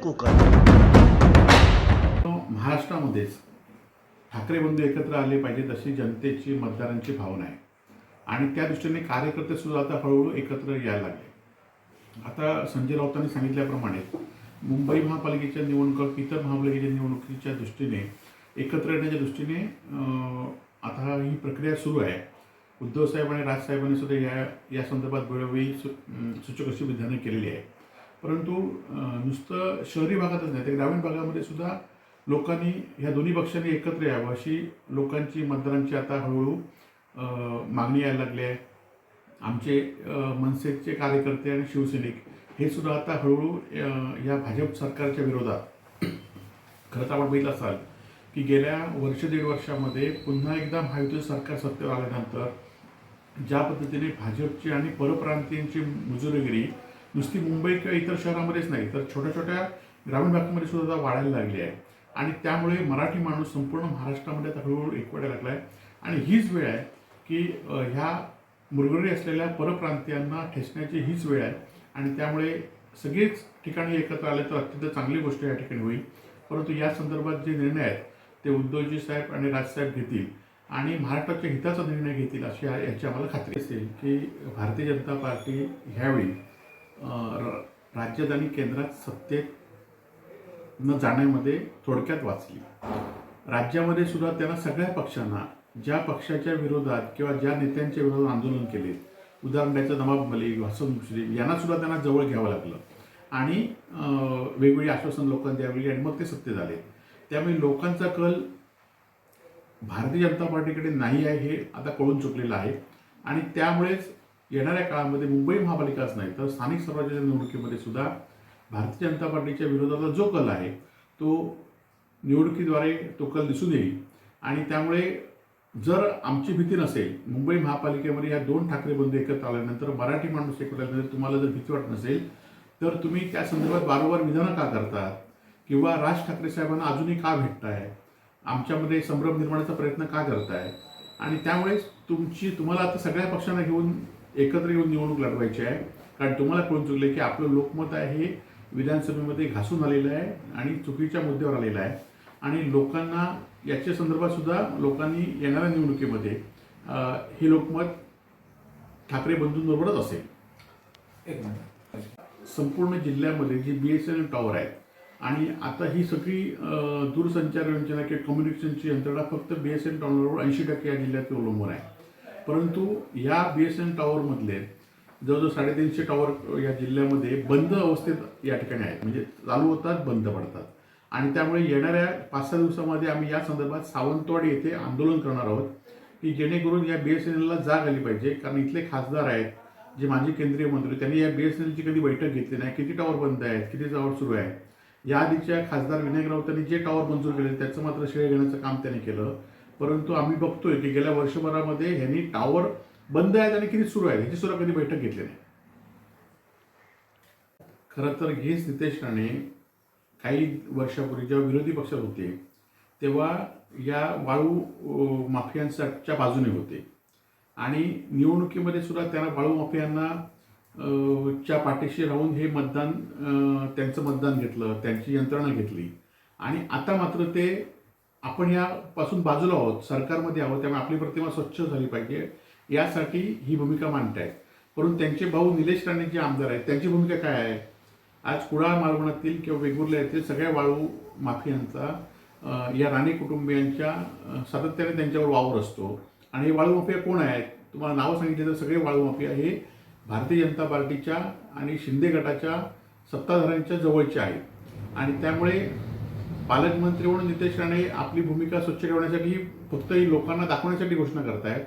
कोकण. महाराष्ट्रामध्येच ठाकरे बंधू एकत्र आले पाहिजेत अशी जनतेची मतदारांची भावना आहे आणि त्या दृष्टीने कार्यकर्ते सुद्धा आता हळूहळू एकत्र यायला लागले. आता संजय राऊतांनी सांगितल्याप्रमाणे मुंबई महापालिकेच्या निवडणुका इतर महापालिकेच्या निवडणुकीच्या दृष्टीने एकत्र येण्याच्या दृष्टीने आता ही प्रक्रिया सुरू आहे. उद्धव साहेब आणि राजसाहेबांनी सुद्धा या संदर्भात वेळोवेळी सूचक अशी विधानं केलेली आहे. परंतु नुसतं शहरी भागातच नाही तर ग्रामीण भागामध्ये सुद्धा लोकांनी ह्या दोन्ही पक्षांनी एकत्र यावं अशी लोकांची मतदारांची आता हळूहळू मागणी यायला लागली आहे. आमचे मनसेचे कार्यकर्ते आणि शिवसैनिक हे सुद्धा आता हळूहळू या भाजप सरकारच्या विरोधात खरंच आपण बघितलं असाल की गेल्या दीड वर्षामध्ये पुन्हा एकदा महायुतीचं सरकार सत्तेवर आल्यानंतर ज्या पद्धतीने भाजपची आणि परप्रांतीयांची मुजोरीगिरी नुसती मुंबई किंवा इतर शहरामध्येच नाही तर छोट्या छोट्या ग्रामीण भागामध्ये सुद्धा वाढायला लागली आहे आणि त्यामुळे मराठी माणूस संपूर्ण महाराष्ट्रामध्ये आता हळूहळू एकवटायला लागला आहे. आणि हीच वेळ आहे की ह्या मुरगळी असलेल्या परप्रांतीयांना ठेचण्याची हीच वेळ आहे आणि त्यामुळे सगळेच ठिकाणी एकत्र आले तर अत्यंत चांगली गोष्ट या ठिकाणी होईल. परंतु या संदर्भात जे निर्णय आहेत ते उद्धवजी साहेब आणि राजसाहेब घेतील आणि महाराष्ट्राच्या हिताचा निर्णय घेतील अशी याची आम्हाला खात्री असेल की भारतीय जनता पार्टी ह्यावेळी राज्यात आणि केंद्रात सत्तेत न जाण्यामध्ये थोडक्यात वाचली. राज्यामध्ये सुद्धा त्यांना सगळ्या पक्षांना ज्या पक्षाच्या विरोधात किंवा ज्या नेत्यांच्या विरोधात आंदोलन केले उदाहरण द्यायचं नवाब मलिक हसन मुश्रीफ यांना सुद्धा त्यांना जवळ घ्यावं लागलं आणि वेगवेगळी आश्वासन लोकांना द्यावी आणि मग ते सत्तेत आले. त्यामुळे लोकांचा कल भारतीय जनता पार्टीकडे नाही आहे हे आता कळून चुकलेलं आहे आणि त्यामुळेच येणाऱ्या काळामध्ये मुंबई महापालिकाच नाही तर स्थानिक स्वराज्याच्या निवडणुकीमध्ये सुद्धा भारतीय जनता पार्टीच्या विरोधातला जो कल आहे तो निवडणुकीद्वारे तो कल दिसून येईल. आणि त्यामुळे जर आमची भीती नसेल मुंबई महापालिकेमध्ये या दोन ठाकरे बंधू एकत्र आल्यानंतर मराठी माणूस एकत्र आल्यानंतर तुम्हाला जर भीती वाटत नसेल तर तुम्ही त्या संदर्भात वारंवार विधानं का करतात किंवा राज ठाकरे साहेबांना अजूनही का भेटताय आमच्यामध्ये संभ्रम निर्माणाचा प्रयत्न का करताय आणि त्यामुळेच तुम्हाला आता सगळ्या पक्षांना घेऊन एकत्र येऊन निवडणूक लढवायची आहे. कारण तुम्हाला कळून चुकले की आपलं लोकमत आहे हे विधानसभेमध्ये घासून आलेलं आहे आणि चुकीच्या मुद्द्यावर आलेलं आहे आणि लोकांना याच्या संदर्भात सुद्धा लोकांनी येणाऱ्या निवडणुकीमध्ये हे लोकमत ठाकरे बंधूंबरोबरच असेल. संपूर्ण जिल्ह्यामध्ये जी BSNL टॉवर आहेत आणि आता ही सगळी दूरसंचार यंत्रणा किंवा कम्युनिकेशनची यंत्रणा फक्त BSNL टॉवरवर 80% या जिल्ह्यात अवलंबून आहे. परंतु या BSNL टॉवरमधले जवळजवळ 350 टॉवर या जिल्ह्यामध्ये बंद अवस्थेत या ठिकाणी आहेत म्हणजे चालू होतात बंद पडतात आणि त्यामुळे येणाऱ्या 5-6 दिवसामध्ये आम्ही या संदर्भात सावंतवाडी येथे आंदोलन करणार आहोत की जेणेकरून या BSNLला जाग आली पाहिजे. कारण इथले खासदार आहेत जे माजी केंद्रीय मंत्री त्यांनी या BSNLची कधी बैठक घेतली नाही. किती टॉवर बंद आहेत किती टॉवर सुरू आहे. या आधीच्या खासदार विनायक राऊतांनी जे टॉवर मंजूर केले त्याचं मात्र श्रेय घेण्याचं काम त्यांनी केलं. परंतु आम्ही बघतोय की गेल्या वर्षभरामध्ये ह्यांनी टॉवर बंद आहेत आणि किती सुरू आहेत ह्याची सुद्धा कधी बैठक घेतली नाही. खरं तर हेच नितेश राणे काही वर्षापूर्वी जेव्हा विरोधी पक्षात होते तेव्हा या वाळू माफियांच्या बाजूने होते आणि निवडणुकीमध्ये सुद्धा त्यांना वाळू माफियांना च्या पाठीशी राहून हे मतदान त्यांचं मतदान घेतलं त्यांची यंत्रणा घेतली आणि आता मात्र ते आपण यापासून बाजूला आहोत सरकारमध्ये आहोत त्यामुळे आपली प्रतिमा स्वच्छ झाली पाहिजे यासाठी ही भूमिका मांडत आहेत. परंतु त्यांचे भाऊ निलेश राणे जे आमदार आहेत त्यांची भूमिका काय आहे. आज कुडाळ मालवणातील किंवा वेंगुर्ला येथील सगळ्या वाळू माफियांचा या राणे कुटुंबियांच्या सातत्याने त्यांच्यावर वावर असतो आणि हे वाळू माफिया कोण आहेत तुम्हाला नावं सांगितले तर सगळे वाळू माफिया हे भारतीय जनता पार्टीच्या आणि शिंदे गटाच्या सत्ताधाऱ्यांच्या जवळचे आहेत आणि त्यामुळे पालकमंत्री म्हणून नितेश राणे आपली भूमिका स्वच्छ ठेवण्यासाठी फक्त ही लोकांना दाखवण्यासाठी घोषणा करतायत.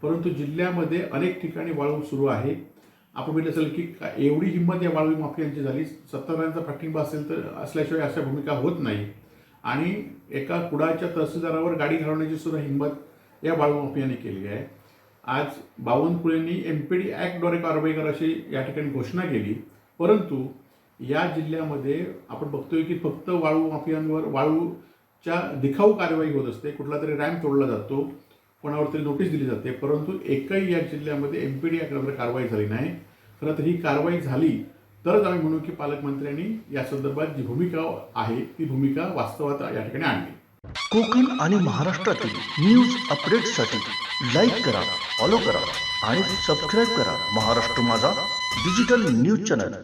परंतु जिल्ह्यामध्ये अनेक ठिकाणी वाळू सुरू आहे. आपण बघितलं असेल की एवढी हिंमत या वाळू माफियांची झाली सत्ताधाऱ्यांचा पाठिंबा असेल तर असल्याशिवाय अशा भूमिका होत नाही आणि एका कुडाळच्या तहसीलदारावर गाडी घालवण्याची सुद्धा हिंमत या वाळू माफियांनी केली आहे. आज बावनकुळेंनी MPD ॲक्टद्वारे कारवाई करा अशी या ठिकाणी घोषणा केली. परंतु या जिल्ह्यामध्ये आपण बघतोय की फक्त वाळू माफियांवर वाळूच्या दिखाऊ कारवाई होत असते. कुठला तरी रॅम्प तोडला जातो कोणावर तरी नोटीस दिली जाते परंतु एकही या जिल्ह्यामध्ये MPD ॲक्टद्वारे कारवाई झाली नाही. खरं तर ही कारवाई झाली तरच आम्ही म्हणू की पालकमंत्र्यांनी या संदर्भात जी भूमिका आहे ती भूमिका वास्तवात या ठिकाणी आणली. कोकण आणि महाराष्ट्रातील न्यूज अपडेट्ससाठी लाईक करा, फॉलो करा आणि सबस्क्राईब करा महाराष्ट्र माझा डिजिटल न्यूज चॅनल.